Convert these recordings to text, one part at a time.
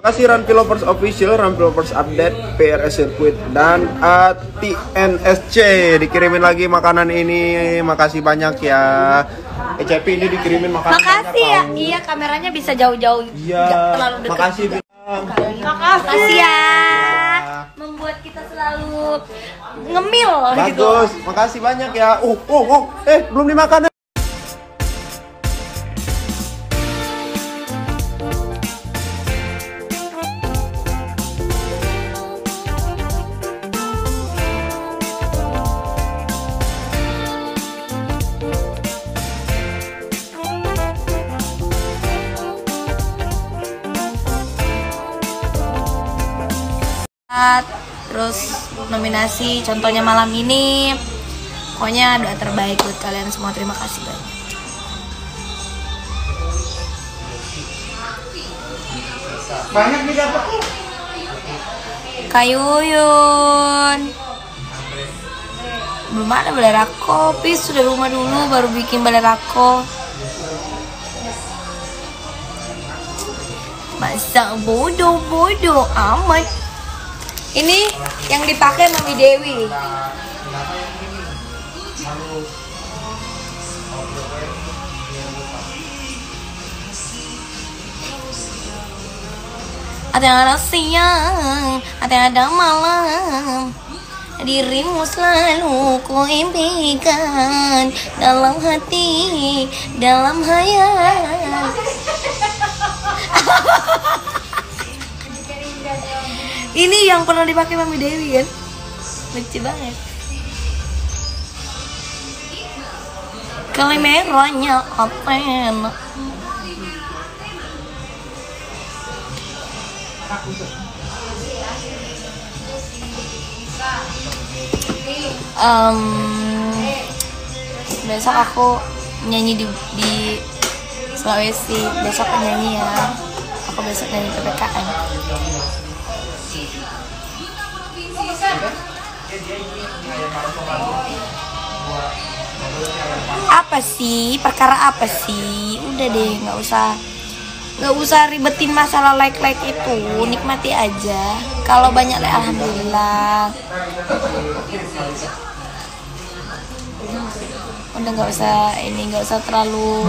Terima kasih Run Lovers Official, Run Lovers Update, PRS Circuit, dan TNSC dikirimin lagi makanan ini. Makasih banyak ya. ECP ini dikirimin makanan. Makasih ya. Iya, kameranya bisa jauh-jauh. Iya. Terlalu dekat. Makasih juga. bilang. Makasih ya. Membuat kita selalu ngemil gitu. Bagus. Makasih banyak ya. Belum dimakan. Terus nominasi contohnya malam ini, pokoknya doa terbaik buat kalian semua. Terima kasih banyak. Banyak nih dapat. Kayuyun belum ada balerako, Pis sudah rumah dulu baru bikin balerako. Masa bodoh amat. Ini yang dipakai Mami Dewi. Ada siang, ada malam, dirimu selalu ku impikan dalam hati, dalam hayal. Ini yang pernah dipakai Mami Dewi kan? Lucu banget. Kalimeranya Aten. Besok aku nyanyi di Sulawesi. Besok nyanyi ya. Aku besok nyanyi PPKN. Apa sih? Perkara apa sih? Udah deh, nggak usah ribetin masalah like itu. Nikmati aja. Kalau banyak like, alhamdulillah. Udah nggak usah terlalu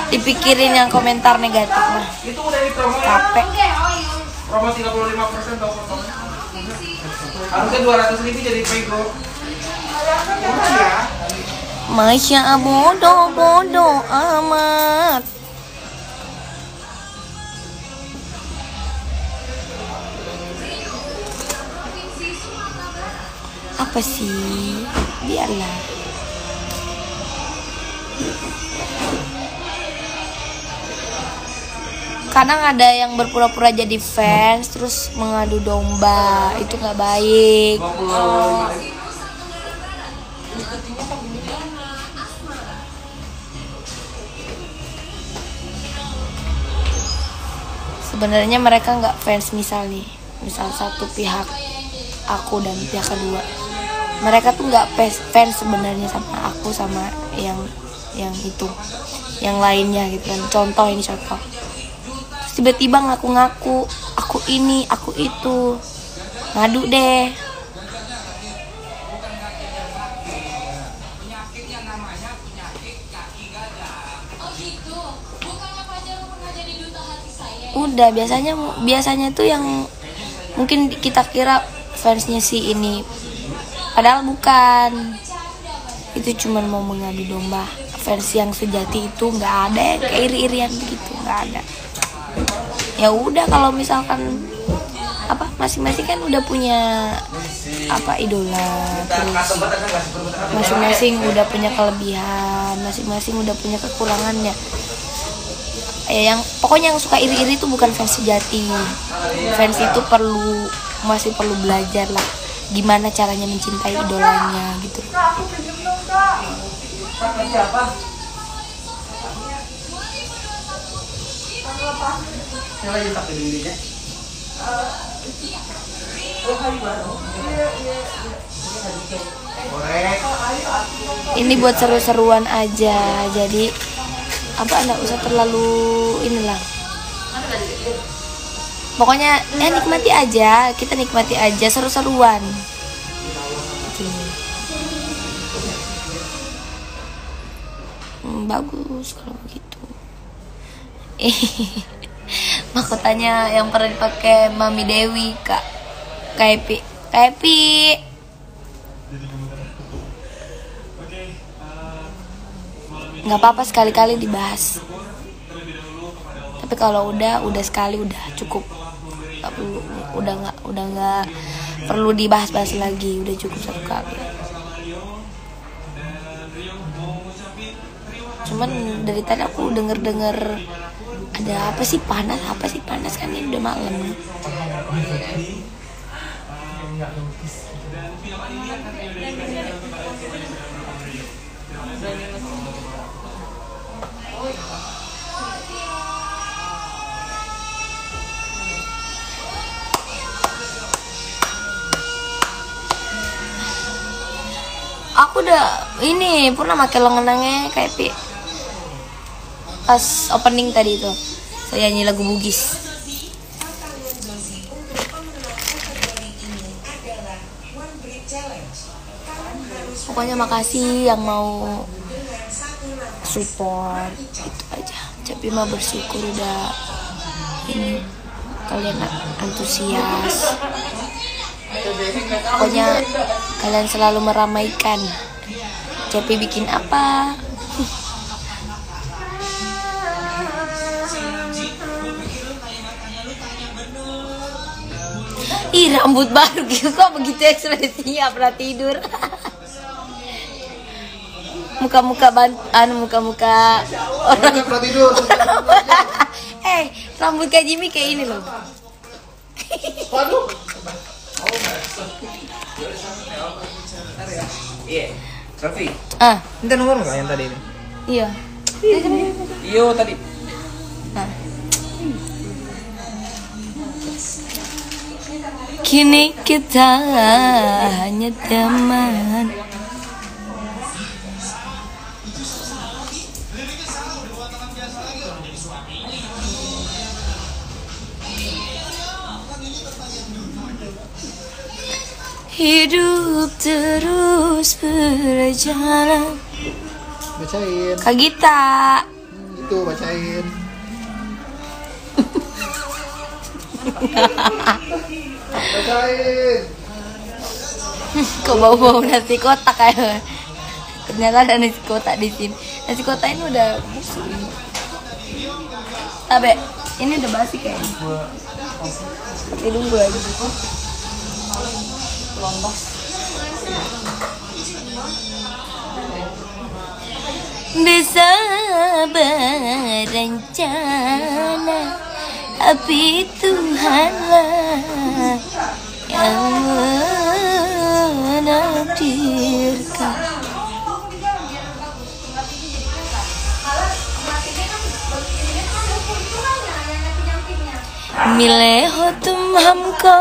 dipikirin yang komentar negatif mah. Capek. Promo 35% tau fotonya. Harusnya 200.000 jadi pego. Masya bodoh amat. Apa sih? Biarlah. Kadang ada yang berpura-pura jadi fans terus mengadu domba, itu nggak baik. Sebenarnya mereka nggak fans, misal satu pihak aku dan pihak kedua, mereka tuh nggak fans sebenarnya sama aku sama yang itu, yang lainnya gitu kan. Contoh. Tiba-tiba ngaku-ngaku aku ini, aku itu, ngadu deh. Udah biasanya tuh yang mungkin kita kira fansnya si ini, padahal bukan. Itu cuman mau mengadu domba. Fans yang sejati itu nggak ada kayak iri-irian begitu, nggak ada. Ya udah, kalau misalkan masing-masing kan udah punya idola, terus masing-masing udah punya kelebihan, masing-masing udah punya kekurangannya. Pokoknya yang suka iri-iri itu bukan fans sejati. Fans itu masih perlu belajar lah gimana caranya mencintai idolanya gitu. Ini buat seru-seruan aja, jadi nggak usah terlalu inilah. Pokoknya nikmati aja, kita nikmati aja seru-seruan. Gini. Bagus kalau begitu. Mahkotanya yang pernah dipakai Mami Dewi, Kak Epi. Nggak apa-apa sekali-kali dibahas. Tapi kalau udah sekali udah cukup. Nggak perlu, udah nggak perlu dibahas-bahas lagi. Udah cukup satu kali. Cuman dari tadi aku denger ada apa sih panas kan ini udah malam. Aku udah ini pernah pakai lengannya kayak pas opening tadi itu saya nyanyi lagu Bugis. Pokoknya makasih yang mau support, itu aja. Cepi mah bersyukur udah ini kalian antusias. Pokoknya kalian selalu meramaikan. Cepi bikin apa? Ih, rambut baru gitu kok begitu ekspresinya, pernah tidur. Muka-muka orang pernah tidur. rambut kayak Jimmy kayak ini loh. Waduh. Iya, Raffi. Minta nomor nggak yang tadi ini? Iya. Iyo tadi. Kini kita hanya teman. Hidup terus berjalan. Bacain. Kak Gita. Itu bacain. Bacain. Kok bau-bau nasi kotak kayak. Ternyata ada nasi kotak di sini. Nasi kotak ini udah busuk. Tabe, ini udah basi kayaknya. Tunggu lagi. Lombos. Bisa berencana, tapi Tuhanlah yang menakdirkan. मिले हो तुम हमको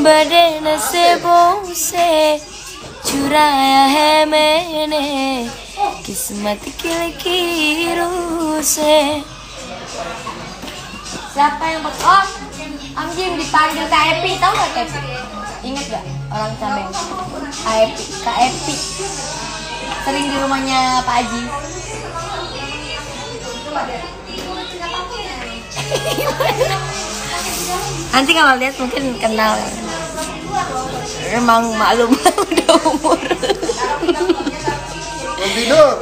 बड़े नसीबों से चुराया है मैंने किस्मत की लकीरों से. Siapa yang Om Jim dipanggil Kak Epi, tahu nggak Kak Epi? Ingat nggak orang Cabeng? Kak Epi sering di rumahnya Pak Haji. Nanti kalau lihat mungkin kenal. Emang maklum udah umur.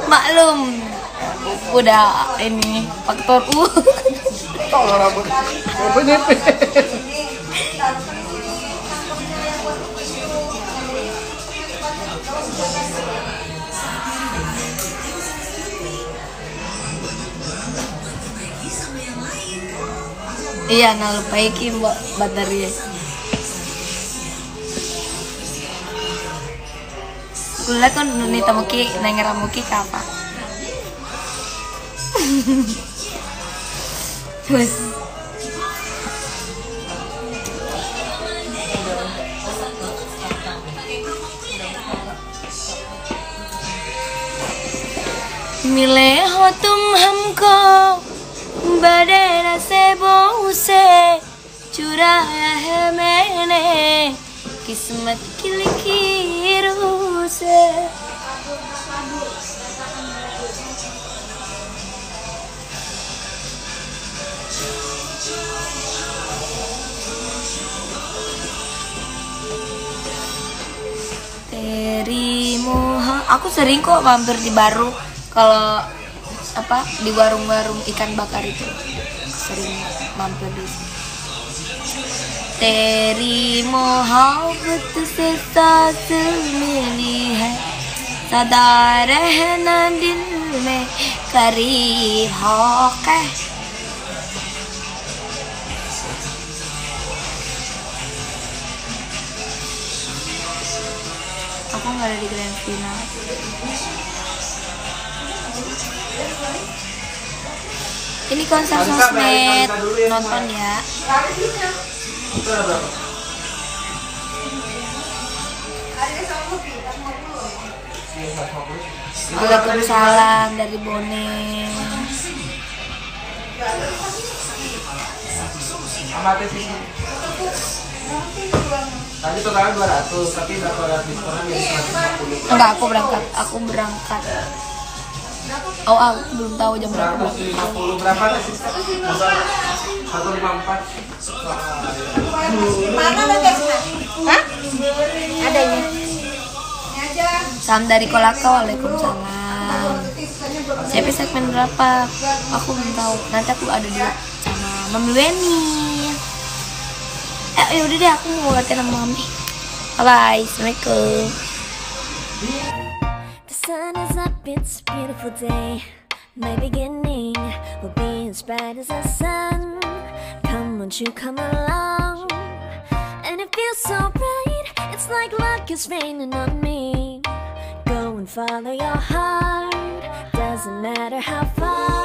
Maklum udah ini faktor U. Tolong rambut. Iya, nah lupa iki mbak baterai. Kula kan nunita muki nengera muki kapa. Wes. मिले हो तुम हमको बड़े नसीबों से चुराया है मैंने किस्मत की लकीरों से. Teri moha. Aku sering kok mampir di Baru kalau apa di warung-warung ikan bakar itu. Sering mampir di sini. Teri mohabbat se saas mili hai sada rehna dil mein kareeb hoke. Aku nggak ada di grand final. Ini konser sosmed, nonton ya. Waalaikumsalam dari Bone. Tadi totalnya 200, tapi dapat diskonnya jadi 150. Enggak, aku berangkat. Oh, aku belum tahu jam berapa. 150 berapa sih? 154. Mana ada? Hah? Adanya. Salam dari Kolaka, waalaikumsalam. CP segmen berapa? Aku belum tahu. Nanti aku ada dulu sama Mami Weni. Yaudah deh, aku mau latihan sama Mami. Bye, assalamualaikum. The sun is up, it's a beautiful day. My beginning will be as bright as the sun. Come, won't you come along? And it feels so bright, it's like luck is raining on me. Go and follow your heart, doesn't matter how far.